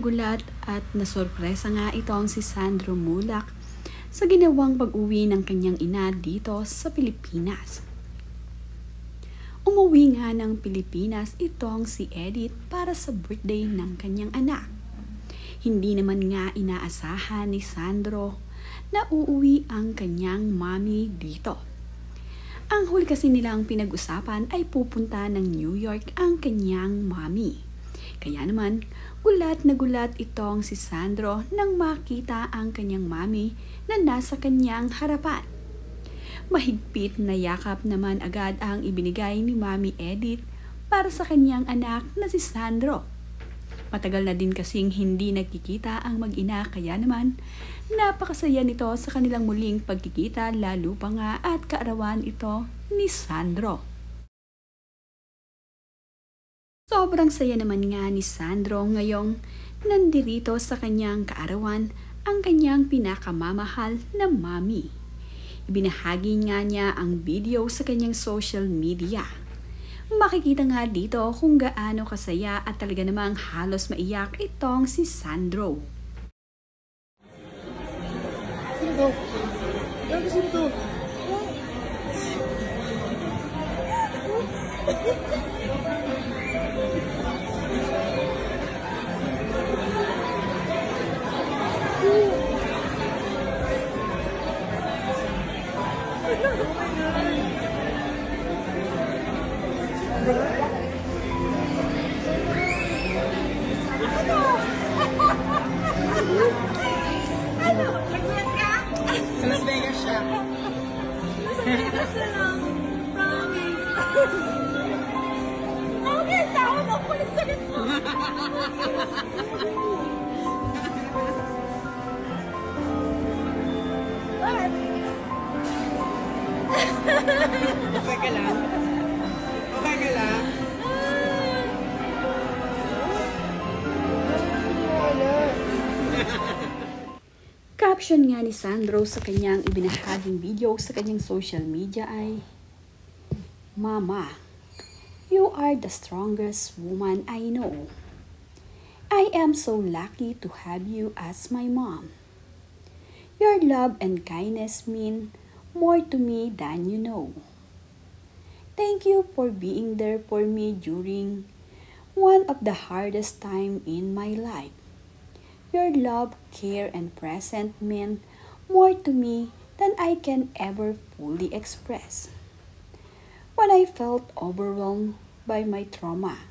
Gulat at nasorpresa nga itong si Sandro Mulak sa ginawang pag-uwi ng kanyang ina dito sa Pilipinas. Umuwi nga ng Pilipinas itong si Edith para sa birthday ng kanyang anak. Hindi naman nga inaasahan ni Sandro na uuwi ang kanyang mommy dito. Ang huli kasi nilang pinag-usapan ay pupunta ng New York ang kanyang mommy. Kaya naman, gulat na gulat itong si Sandro nang makita ang kanyang mommy na nasa kanyang harapan. Mahigpit na yakap naman agad ang ibinigay ni Mami Edith para sa kanyang anak na si Sandro. Matagal na din kasing hindi nagkikita ang mag-ina, kaya naman napakasaya nito sa kanilang muling pagkikita, lalo pa nga at kaarawan ito ni Sandro. Sobrang saya naman nga ni Sandro ngayong nandirito sa kanyang kaarawan ang kanyang pinakamamahal na mommy. Ibinahagi nga niya ang video sa kanyang social media. Makikita nga dito kung gaano kasaya at talaga namang halos maiyak itong si Sandro. Sino to? Sino to? Sa Las Vegas siya. Las Vegas na lang. Promise. Okay, tao na. Kulit-kulit mo. What? Okay ka lang? Okay ka lang? Caption nga ni Sandro sa kanyang ibinahaging video sa kanyang social media ay, "Mama, you are the strongest woman I know. I am so lucky to have you as my mom. Your love and kindness mean more to me than you know. Thank you for being there for me during one of the hardest time in my life. Your love, care, and presence meant more to me than I can ever fully express. When I felt overwhelmed by my trauma,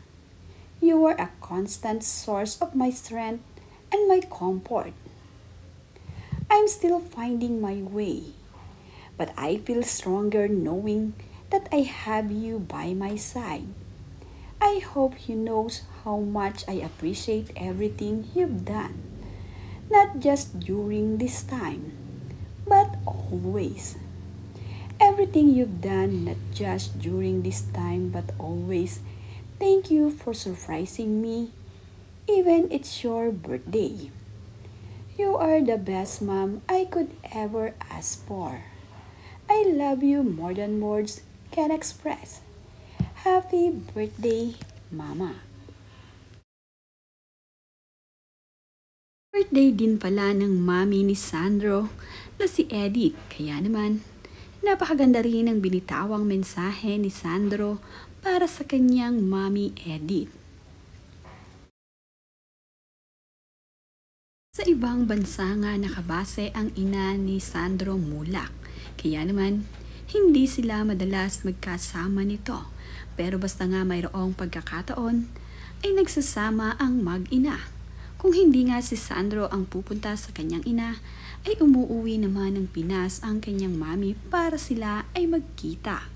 you were a constant source of my strength and my comfort. I'm still finding my way, but I feel stronger knowing that I have you by my side. I hope you know how much I appreciate everything you've done. Not just during this time, but always. Everything you've done, not just during this time, but always. Thank you for surprising me, even it's your birthday. You are the best mom I could ever ask for. I love you more than words can express. Happy birthday, Mama." Birthday din pala ng mami ni Sandro na si Edith, kaya naman napakaganda rin ang binitawang mensahe ni Sandro para sa kanyang mami Edith. Sa ibang bansa nga nakabase ang ina ni Sandro Mulak, kaya naman hindi sila madalas magkasama nito, pero basta nga mayroong pagkakataon ay nagsasama ang mag-ina. Kung hindi nga si Sandro ang pupunta sa kanyang ina, ay umuuwi naman ng Pinas ang kanyang mami para sila ay magkita.